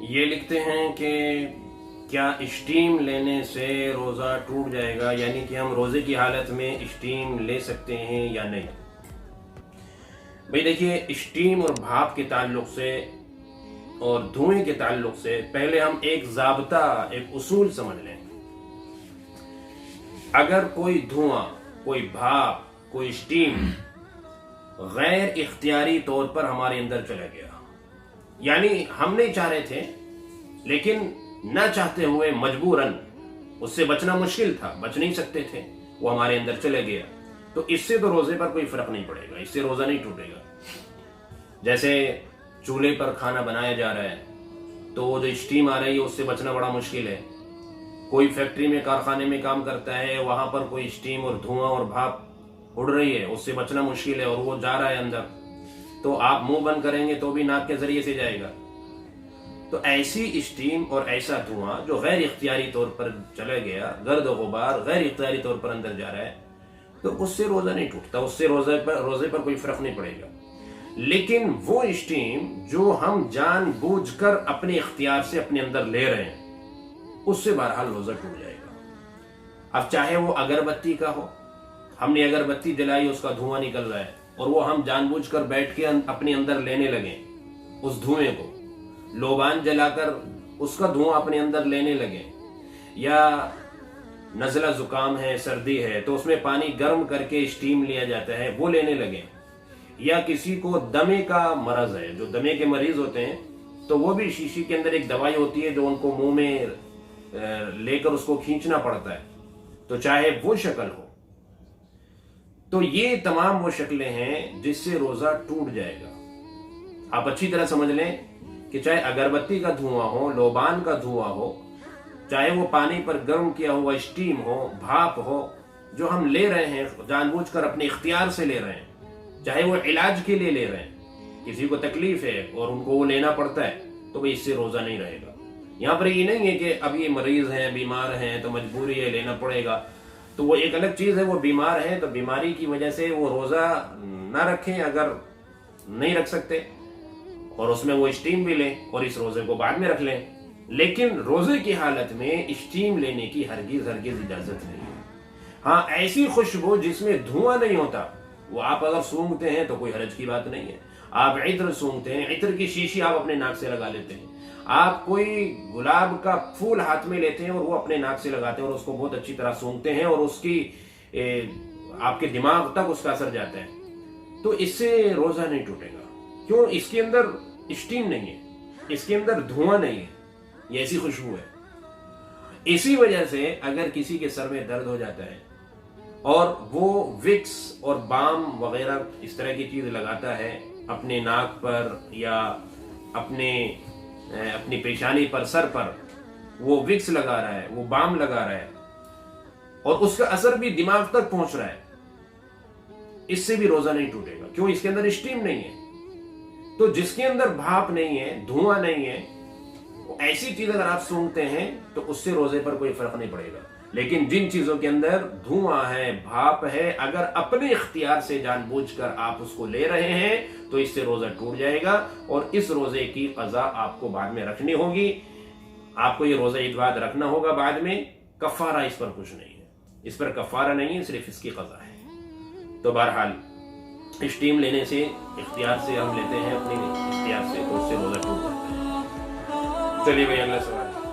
یہ لکھتے ہیں کہ کیا اسٹیم لینے سے روزہ ٹوٹ جائے گا، یعنی کہ ہم روزے کی حالت میں اسٹیم لے سکتے ہیں یا نہیں؟ بھئی دیکھیے، اسٹیم اور بھاپ کے تعلق سے اور دھوئیں کے تعلق سے پہلے ہم ایک ضابطہ، ایک اصول سمجھ لیں۔ اگر کوئی دھواں، کوئی بھاپ، کوئی اسٹیم غیر اختیاری طور پر ہمارے اندر چلا گیا، یعنی ہم نہیں چاہ رہے تھے لیکن نہ چاہتے ہوئے مجبوراً، اس سے بچنا مشکل تھا، بچ نہیں سکتے تھے، وہ ہمارے اندر چلے گیا، تو اس سے تو روزے پر کوئی فرق نہیں پڑے گا، اس سے روزہ نہیں ٹوٹے گا۔ جیسے چولہے پر کھانا بنایا جا رہا ہے تو وہ جو اسٹیم آ رہی ہے اس سے بچنا بڑا مشکل ہے۔ کوئی فیکٹری میں، کارخانے میں کام کرتا ہے، وہاں پر کوئی اسٹیم اور دھواں اور بھاپ اڑ رہی ہے، اس سے بچنا مشکل ہے، اور وہ جا رہا ہے اندر، تو آپ منہ بند کریں گے تو بھی ناک کے ذریعے سے جائے گا۔ تو ایسی اسٹیم اور ایسا دھواں جو غیر اختیاری طور پر چلا گیا، گرد و غبار غیر اختیاری طور پر اندر جا رہا ہے، تو اس سے روزہ نہیں ٹوٹتا، اس سے روزے پر کوئی فرق نہیں پڑے گا۔ لیکن وہ اسٹیم جو ہم جان بوجھ کر اپنے اختیار سے اپنے اندر لے رہے ہیں، اس سے بہرحال روزہ ٹوٹ جائے گا۔ اب چاہے وہ اگربتی کا ہو، ہم نے اگربتی جلائی، اس کا دھواں نکل رہا ہے، اور وہ ہم جان بوجھ کر بیٹھ کے اپنے اندر لینے لگے اس دھوئیں کو، لوبان جلا کر اس کا دھواں اپنے اندر لینے لگے، یا نزلہ زکام ہے، سردی ہے تو اس میں پانی گرم کر کے اسٹیم لیا جاتا ہے، وہ لینے لگے، یا کسی کو دمے کا مرض ہے، جو دمے کے مریض ہوتے ہیں تو وہ بھی شیشی کے اندر ایک دوائی ہوتی ہے جو ان کو منہ میں لے کر اس کو کھینچنا پڑتا ہے، تو چاہے وہ شکل ہو، تو یہ تمام وہ شکلیں ہیں جس سے روزہ ٹوٹ جائے گا۔ آپ اچھی طرح سمجھ لیں کہ چاہے اگربتی کا دھواں ہو، لوبان کا دھواں ہو، چاہے وہ پانی پر گرم کیا ہوا اسٹیم ہو، بھاپ ہو، جو ہم لے رہے ہیں جان بوجھ کر اپنے اختیار سے لے رہے ہیں، چاہے وہ علاج کے لیے لے رہے ہیں، کسی کو تکلیف ہے اور ان کو وہ لینا پڑتا ہے، تو وہ اس سے روزہ نہیں رہے گا۔ یہاں پر یہ نہیں ہے کہ اب یہ مریض ہیں، بیمار ہیں تو مجبوری ہے، لینا پڑے گا، تو وہ ایک الگ چیز ہے۔ وہ بیمار ہیں تو بیماری کی وجہ سے وہ روزہ نہ رکھیں اگر نہیں رکھ سکتے، اور اس میں وہ اسٹیم بھی لیں اور اس روزے کو بعد میں رکھ لیں، لیکن روزے کی حالت میں اسٹیم لینے کی ہرگز اجازت نہیں ہے۔ ہاں، ایسی خوشبو جس میں دھواں نہیں ہوتا، وہ آپ اگر سونگھتے ہیں تو کوئی حرج کی بات نہیں ہے۔ آپ عطر سونگھتے ہیں، عطر کی شیشی آپ اپنے ناک سے لگا لیتے ہیں، آپ کوئی گلاب کا پھول ہاتھ میں لیتے ہیں اور وہ اپنے ناک سے لگاتے ہیں اور اس کو بہت اچھی طرح سونگھتے ہیں، اور اس کی آپ کے دماغ تک اس کا اثر جاتا ہے، تو اس سے روزہ نہیں ٹوٹے گا۔ کیوں؟ اس کے اندر اسٹیم نہیں ہے، اس کے اندر دھواں نہیں ہے، یہ ایسی خوشبو ہے۔ اسی وجہ سے اگر کسی کے سر میں درد ہو جاتا ہے اور وہ وکس اور بام وغیرہ اس طرح کی چیز لگاتا ہے اپنے ناک پر یا اپنی پیشانی پر، سر پر وہ وکس لگا رہا ہے، وہ بام لگا رہا ہے، اور اس کا اثر بھی دماغ تک پہنچ رہا ہے، اس سے بھی روزہ نہیں ٹوٹے گا۔ کیوں؟ اس کے اندر اسٹیم نہیں ہے۔ تو جس کے اندر بھاپ نہیں ہے، دھواں نہیں ہے، ایسی چیز اگر آپ سونگھتے ہیں تو اس سے روزے پر کوئی فرق نہیں پڑے گا۔ لیکن جن چیزوں کے اندر دھواں ہے، بھاپ ہے، اگر اپنے اختیار سے جان بوجھ کر آپ اس کو لے رہے ہیں تو اس سے روزہ ٹوٹ جائے گا، اور اس روزے کی قضا آپ کو بعد میں رکھنی ہوگی۔ آپ کو یہ روزہ عید بعد رکھنا ہوگا بعد میں، کفارہ اس پر کچھ نہیں ہے، اس پر کفارہ نہیں ہے، صرف اس کی قضا ہے۔ تو بہرحال اسٹیم لینے سے، اختیار سے ہم لیتے ہیں اپنی اختیار سے، تو اس سے روزہ ٹوٹ جاتا ہے۔ چلیے بھائی، اگلا سوال۔